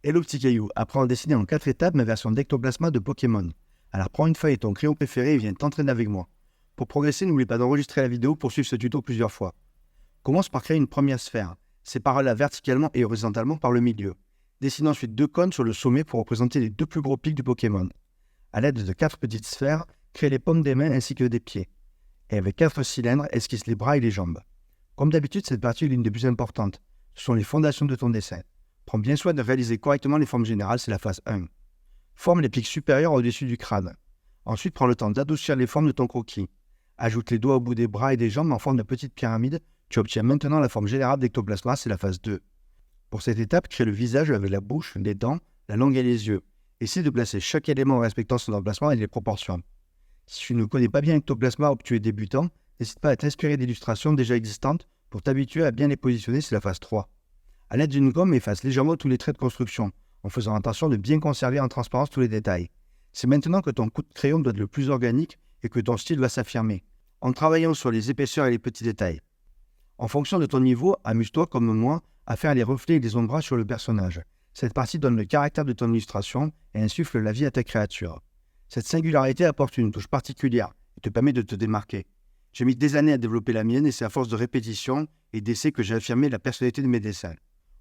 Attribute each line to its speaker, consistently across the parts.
Speaker 1: Hello petit caillou, apprends à dessiner en 4 étapes ma version d'Ectoplasma de Pokémon. Alors prends une feuille et ton crayon préféré et viens t'entraîner avec moi. Pour progresser, n'oublie pas d'enregistrer la vidéo pour suivre ce tuto plusieurs fois. Commence par créer une première sphère. Sépare-la verticalement et horizontalement par le milieu. Dessine ensuite 2 cônes sur le sommet pour représenter les 2 plus gros pics du Pokémon. A l'aide de 4 petites sphères, crée les paumes des mains ainsi que des pieds. Et avec 4 cylindres, esquisse les bras et les jambes. Comme d'habitude, cette partie est l'une des plus importantes. Ce sont les fondations de ton dessin. Prends bien soin de réaliser correctement les formes générales, c'est la phase 1. Forme les pics supérieurs au-dessus du crâne. Ensuite, prends le temps d'adoucir les formes de ton croquis. Ajoute les doigts au bout des bras et des jambes en forme de petite pyramide. Tu obtiens maintenant la forme générale d'Ectoplasma, c'est la phase 2. Pour cette étape, crée le visage avec la bouche, les dents, la langue et les yeux. Essaie de placer chaque élément en respectant son emplacement et les proportions. Si tu ne connais pas bien Ectoplasma ou que tu es débutant, n'hésite pas à t'inspirer d'illustrations déjà existantes pour t'habituer à bien les positionner, c'est la phase 3. A l'aide d'une gomme, efface légèrement tous les traits de construction, en faisant attention de bien conserver en transparence tous les détails. C'est maintenant que ton coup de crayon doit être le plus organique et que ton style va s'affirmer, en travaillant sur les épaisseurs et les petits détails. En fonction de ton niveau, amuse-toi comme moi à faire les reflets et les ombrages sur le personnage. Cette partie donne le caractère de ton illustration et insuffle la vie à ta créature. Cette singularité apporte une touche particulière et te permet de te démarquer. J'ai mis des années à développer la mienne et c'est à force de répétition et d'essais que j'ai affirmé la personnalité de mes dessins.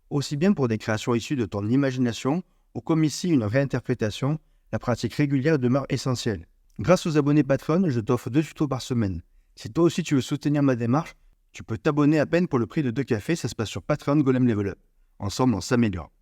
Speaker 1: Aussi bien pour des créations issues de ton imagination ou comme ici une réinterprétation, la pratique régulière demeure essentielle. Grâce aux abonnés Patreon, je t'offre 2 tutos par semaine. Si toi aussi tu veux soutenir ma démarche, tu peux t'abonner à peine pour le prix de 2 cafés, ça se passe sur Patreon Golem Level Up. Ensemble, on s'améliore.